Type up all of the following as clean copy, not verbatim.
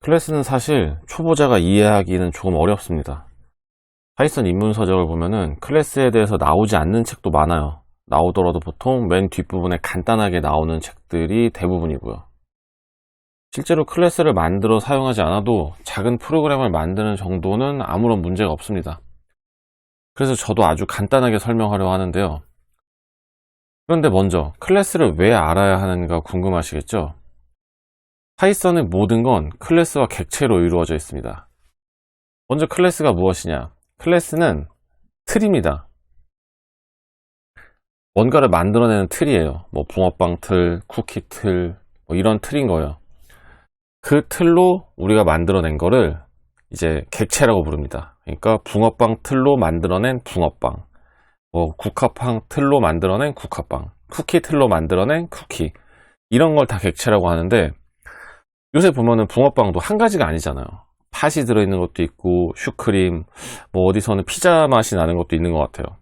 클래스는 사실 초보자가 이해하기는 조금 어렵습니다. 파이썬 입문서적을 보면은 클래스에 대해서 나오지 않는 책도 많아요. 나오더라도 보통 맨 뒷부분에 간단하게 나오는 책들이 대부분이고요. 실제로 클래스를 만들어 사용하지 않아도 작은 프로그램을 만드는 정도는 아무런 문제가 없습니다. 그래서 저도 아주 간단하게 설명하려고 하는데요. 그런데 먼저 클래스를 왜 알아야 하는가 궁금하시겠죠? 파이썬의 모든 건 클래스와 객체로 이루어져 있습니다. 먼저 클래스가 무엇이냐? 클래스는 틀입니다. 뭔가를 만들어내는 틀이에요. 뭐 붕어빵 틀, 쿠키 틀, 뭐 이런 틀인 거예요. 그 틀로 우리가 만들어낸 거를 이제 객체라고 부릅니다. 그러니까 붕어빵 틀로 만들어낸 붕어빵, 뭐 국화빵 틀로 만들어낸 국화빵, 쿠키 틀로 만들어낸 쿠키, 이런 걸 다 객체라고 하는데, 요새 보면은 붕어빵도 한 가지가 아니잖아요. 팥이 들어있는 것도 있고 슈크림, 뭐 어디서는 피자 맛이 나는 것도 있는 것 같아요.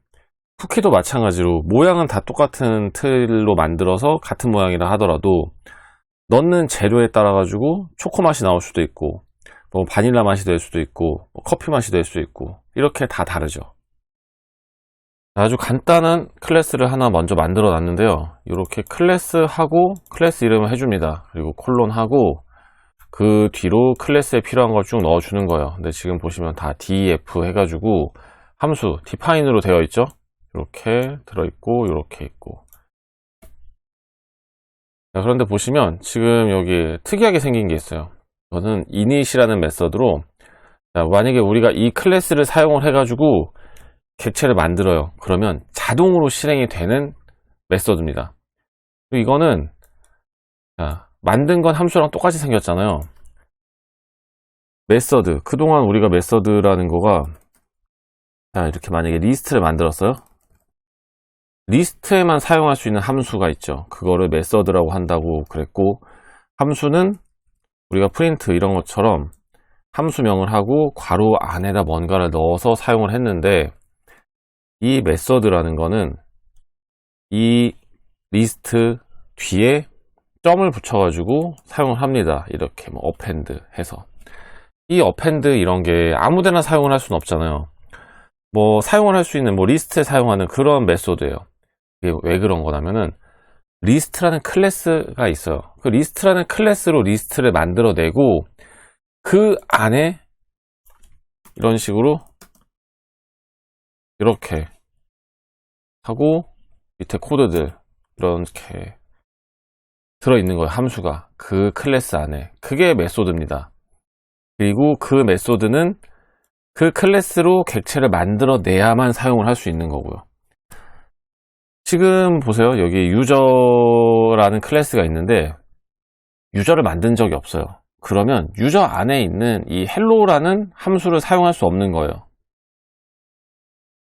쿠키도 마찬가지로 모양은 다 똑같은 틀로 만들어서 같은 모양이라 하더라도 넣는 재료에 따라 가지고 초코 맛이 나올 수도 있고, 뭐 바닐라 맛이 될 수도 있고, 뭐 커피 맛이 될 수도 있고, 이렇게 다 다르죠. 아주 간단한 클래스를 하나 먼저 만들어 놨는데요. 이렇게 클래스하고 클래스 이름을 해줍니다. 그리고 콜론하고 그 뒤로 클래스에 필요한 걸 쭉 넣어주는 거예요. 근데 지금 보시면 다 def 해가지고 함수 define으로 되어 있죠. 이렇게 들어있고 이렇게 있고. 자, 그런데 보시면 지금 여기 특이하게 생긴 게 있어요. 이거는 init이라는 메서드로, 만약에 우리가 이 클래스를 사용을 해가지고 객체를 만들어요. 그러면 자동으로 실행이 되는 메서드입니다. 이거는 만든 건 함수랑 똑같이 생겼잖아요. 메서드, 그동안 우리가 메서드라는 거가, 이렇게 만약에 리스트를 만들었어요. 리스트에만 사용할 수 있는 함수가 있죠. 그거를 메서드라고 한다고 그랬고, 함수는 우리가 프린트 이런 것처럼 함수명을 하고 괄호 안에다 뭔가를 넣어서 사용을 했는데, 이 메서드라는 거는 이 리스트 뒤에 점을 붙여가지고 사용을 합니다. 이렇게 뭐 append 해서. 이 append 이런 게 아무데나 사용을 할 수는 없잖아요. 뭐 사용을 할 수 있는 뭐 리스트에 사용하는 그런 메소드예요. 이게 왜 그런 거냐면은 리스트라는 클래스가 있어요. 그 리스트라는 클래스로 리스트를 만들어내고 그 안에 이런 식으로 이렇게 하고 밑에 코드들 이렇게 들어있는 거예요. 함수가 그 클래스 안에. 그게 메소드입니다. 그리고 그 메소드는 그 클래스로 객체를 만들어내야만 사용을 할 수 있는 거고요. 지금 보세요. 여기 유저라는 클래스가 있는데 유저를 만든 적이 없어요. 그러면 유저 안에 있는 이 hello라는 함수를 사용할 수 없는 거예요.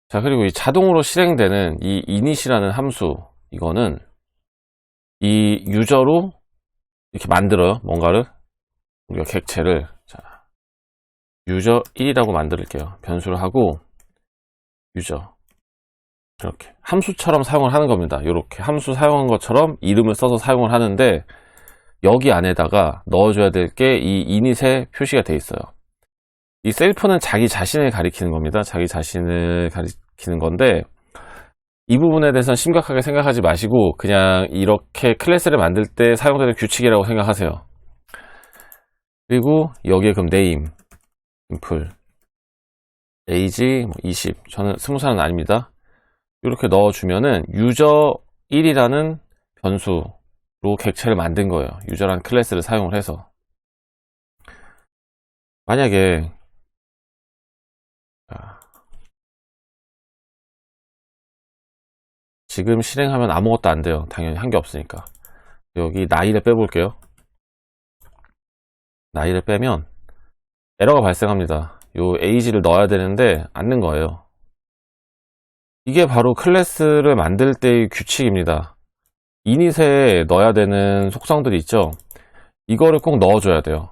자, 그리고 이 자동으로 실행되는 이 init이라는 함수, 이거는 이 유저로 이렇게 만들어요. 뭔가를, 우리가 객체를, 자, 유저 1이라고 만들게요. 변수를 하고 유저, 이렇게 함수처럼 사용을 하는 겁니다. 이렇게 함수 사용한 것처럼 이름을 써서 사용을 하는데, 여기 안에다가 넣어줘야 될 게 이 init에 표시가 돼 있어요. 이 셀프는 자기 자신을 가리키는 겁니다. 자기 자신을 가리키는 건데, 이 부분에 대해서는 심각하게 생각하지 마시고 그냥 이렇게 클래스를 만들 때 사용되는 규칙이라고 생각하세요. 그리고 여기에 그럼 name, simple, age 20, 저는 20살은 아닙니다. 이렇게 넣어주면은 유저 1이라는 변수로 객체를 만든 거예요. 유저라는 클래스를 사용을 해서. 만약에 지금 실행하면 아무것도 안 돼요. 당연히 한 게 없으니까. 여기 나이를 빼볼게요. 나이를 빼면 에러가 발생합니다. 요 age를 넣어야 되는데 안 넣은 거예요. 이게 바로 클래스를 만들 때의 규칙입니다. init에 넣어야 되는 속성들이 있죠. 이거를 꼭 넣어줘야 돼요.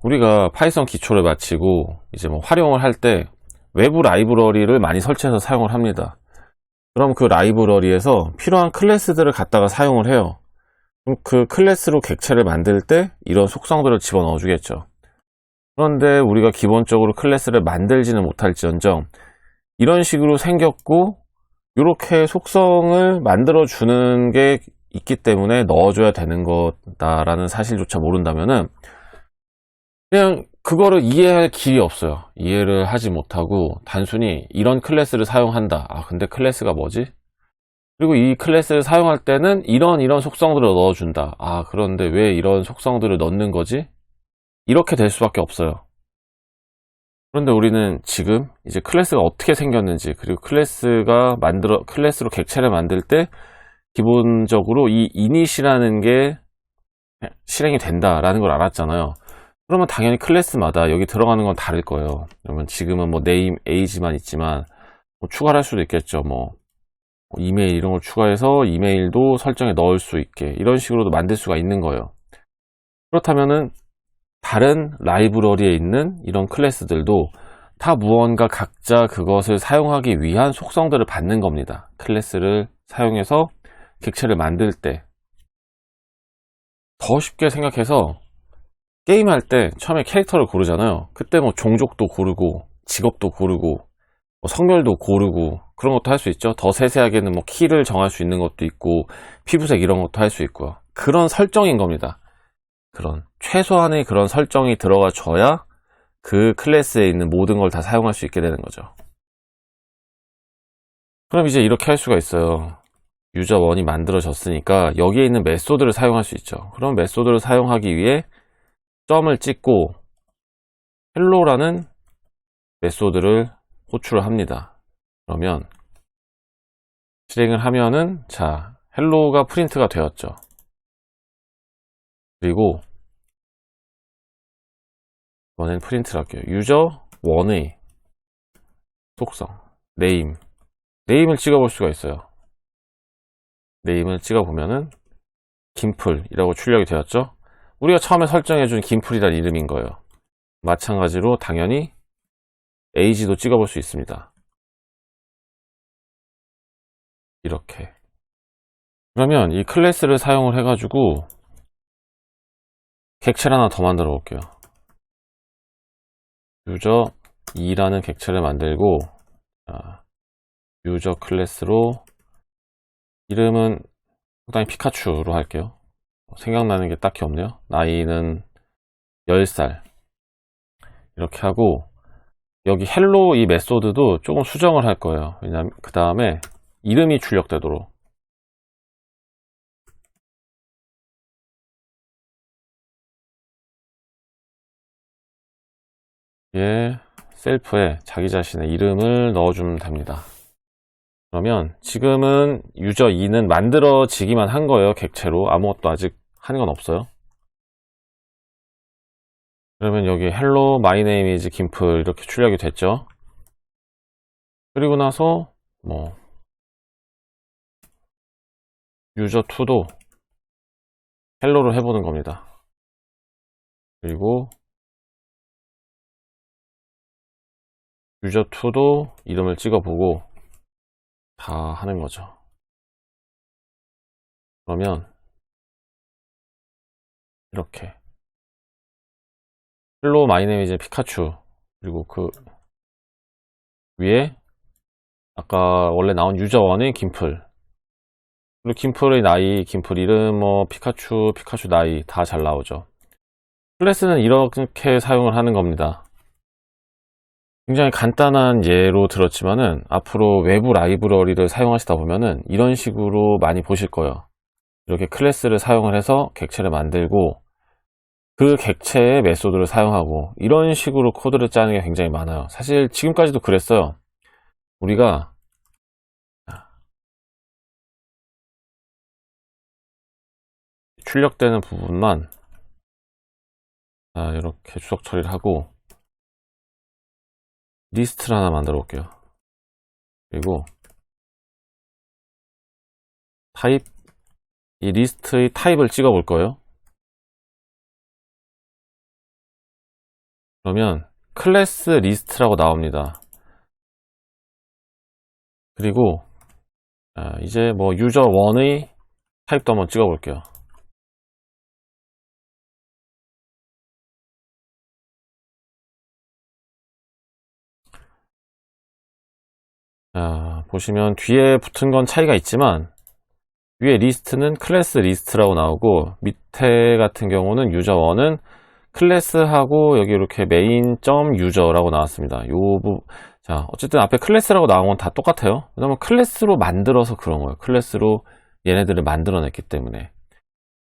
우리가 파이썬 기초를 마치고 이제 뭐 활용을 할 때 외부 라이브러리를 많이 설치해서 사용을 합니다. 그럼 그 라이브러리에서 필요한 클래스들을 갖다가 사용을 해요. 그럼 그 클래스로 객체를 만들 때 이런 속성들을 집어넣어 주겠죠. 그런데 우리가 기본적으로 클래스를 만들지는 못할지언정 이런 식으로 생겼고 이렇게 속성을 만들어 주는 게 있기 때문에 넣어줘야 되는 거다라는 사실조차 모른다면은 그냥 그거를 이해할 길이 없어요. 이해를 하지 못하고 단순히 이런 클래스를 사용한다. 아 근데 클래스가 뭐지? 그리고 이 클래스를 사용할 때는 이런 속성들을 넣어준다. 아 그런데 왜 이런 속성들을 넣는 거지? 이렇게 될 수밖에 없어요. 그런데 우리는 지금 이제 클래스가 어떻게 생겼는지, 그리고 클래스로 객체를 만들 때 기본적으로 이 init이라는 게 실행이 된다라는 걸 알았잖아요. 그러면 당연히 클래스마다 여기 들어가는 건 다를 거예요. 그러면 지금은 뭐 name, age만 있지만 뭐 추가를 할 수도 있겠죠. 뭐 이메일 이런 걸 추가해서 이메일도 설정에 넣을 수 있게 이런 식으로도 만들 수가 있는 거예요. 그렇다면은 다른 라이브러리에 있는 이런 클래스들도 다 무언가 각자 그것을 사용하기 위한 속성들을 받는 겁니다. 클래스를 사용해서 객체를 만들 때 더 쉽게 생각해서 게임할 때 처음에 캐릭터를 고르잖아요. 그때 뭐 종족도 고르고 직업도 고르고 뭐 성별도 고르고 그런 것도 할 수 있죠. 더 세세하게는 뭐 키를 정할 수 있는 것도 있고 피부색 이런 것도 할 수 있고요. 그런 설정인 겁니다. 그런 최소한의 그런 설정이 들어가 줘야 그 클래스에 있는 모든 걸 다 사용할 수 있게 되는 거죠. 그럼 이제 이렇게 할 수가 있어요. 유저1이 만들어졌으니까 여기에 있는 메소드를 사용할 수 있죠. 그럼 메소드를 사용하기 위해 점을 찍고 헬로라는 메소드를 호출을 합니다. 그러면 실행을 하면은 자 헬로가 프린트가 되었죠. 그리고 이번엔 프린트를 할게요. 유저1의 속성 네임을 찍어볼 수가 있어요. 네임을 찍어보면은 김풀이라고 출력이 되었죠. 우리가 처음에 설정해준 김풀이라는 이름인 거예요. 마찬가지로 당연히 에이지도 찍어볼 수 있습니다. 이렇게 그러면 이 클래스를 사용을 해가지고 객체를 하나 더 만들어 볼게요. 유저2라는 객체를 만들고 유저 클래스로 이름은 적당히 피카츄로 할게요. 생각나는 게 딱히 없네요. 나이는 10살 이렇게 하고 여기 헬로 이 메소드도 조금 수정을 할 거예요. 왜냐면 그 다음에 이름이 출력되도록 셀프에 자기 자신의 이름을 넣어주면 됩니다. 그러면 지금은 유저2는 만들어지기만 한 거예요. 객체로 아무것도 아직 하는 건 없어요. 그러면 여기 hello my name is 김플 이렇게 출력이 됐죠. 그리고 나서 뭐 유저2도 헬로로 해보는 겁니다. 그리고 유저2도 이름을 찍어보고 다 하는 거죠. 그러면 이렇게 헬로 마이 네임 이제 피카츄 그리고 그 위에 아까 원래 나온 유저1의 김플 그리고 김플의 나이, 김플 이름, 뭐 피카츄 나이 다 잘 나오죠. 클래스는 이렇게 사용을 하는 겁니다. 굉장히 간단한 예로 들었지만은 앞으로 외부 라이브러리를 사용하시다 보면은 이런 식으로 많이 보실 거예요. 이렇게 클래스를 사용을 해서 객체를 만들고 그 객체의 메소드를 사용하고 이런 식으로 코드를 짜는 게 굉장히 많아요. 사실 지금까지도 그랬어요. 우리가 출력되는 부분만 이렇게 주석 처리를 하고 리스트를 하나 만들어 볼게요. 그리고 타입 이 리스트의 타입을 찍어 볼 거예요. 그러면 클래스 리스트라고 나옵니다. 그리고 이제 뭐 유저1의 타입도 한번 찍어 볼게요. 자, 보시면 뒤에 붙은 건 차이가 있지만 위에 리스트는 클래스 리스트라고 나오고 밑에 같은 경우는 유저1은 클래스하고 여기 이렇게 main.user라고 나왔습니다. 자, 어쨌든 앞에 클래스라고 나온 건 다 똑같아요. 왜냐면 클래스로 만들어서 그런 거예요. 클래스로 얘네들을 만들어냈기 때문에.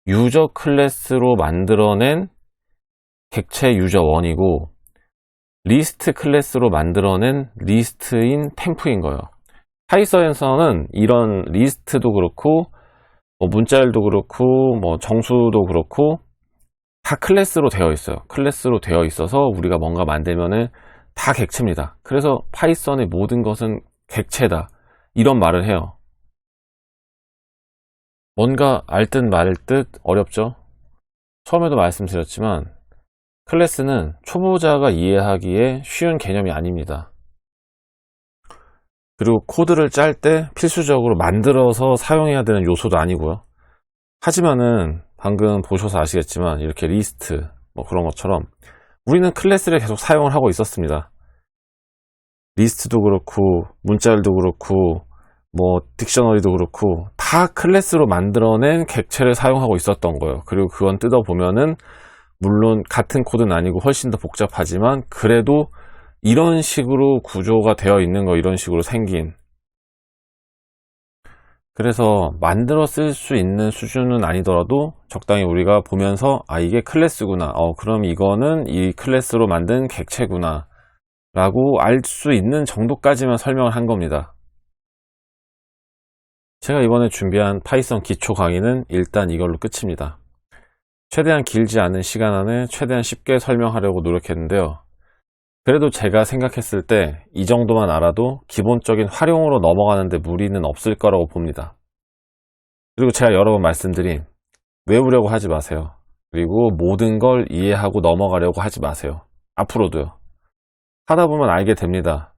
유저 클래스로 만들어낸 객체 유저1이고 리스트 클래스로 만들어낸 리스트인 템프인 거예요. 파이썬에서는 이런 리스트도 그렇고 뭐 문자열도 그렇고 뭐 정수도 그렇고 다 클래스로 되어 있어요. 클래스로 되어 있어서 우리가 뭔가 만들면은 다 객체입니다. 그래서 파이썬의 모든 것은 객체다 이런 말을 해요. 뭔가 알 듯 말 듯 어렵죠? 처음에도 말씀드렸지만 클래스는 초보자가 이해하기에 쉬운 개념이 아닙니다. 그리고 코드를 짤 때 필수적으로 만들어서 사용해야 되는 요소도 아니고요. 하지만은 방금 보셔서 아시겠지만 이렇게 리스트 뭐 그런 것처럼 우리는 클래스를 계속 사용을 하고 있었습니다. 리스트도 그렇고 문자열도 그렇고 뭐 딕셔너리도 그렇고 다 클래스로 만들어낸 객체를 사용하고 있었던 거예요. 그리고 그건 뜯어보면은 물론 같은 코드는 아니고 훨씬 더 복잡하지만 그래도 이런 식으로 구조가 되어 있는 거, 이런 식으로 생긴, 그래서 만들어 쓸 수 있는 수준은 아니더라도 적당히 우리가 보면서 아 이게 클래스구나, 그럼 이거는 이 클래스로 만든 객체구나 라고 알 수 있는 정도까지만 설명을 한 겁니다. 제가 이번에 준비한 파이썬 기초 강의는 일단 이걸로 끝입니다. 최대한 길지 않은 시간 안에 최대한 쉽게 설명하려고 노력했는데요. 그래도 제가 생각했을 때 이 정도만 알아도 기본적인 활용으로 넘어가는데 무리는 없을 거라고 봅니다. 그리고 제가 여러 번 말씀드린 외우려고 하지 마세요. 그리고 모든 걸 이해하고 넘어가려고 하지 마세요. 앞으로도요. 하다 보면 알게 됩니다.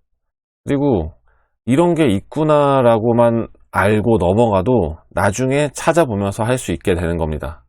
그리고 이런 게 있구나 라고만 알고 넘어가도 나중에 찾아보면서 할 수 있게 되는 겁니다.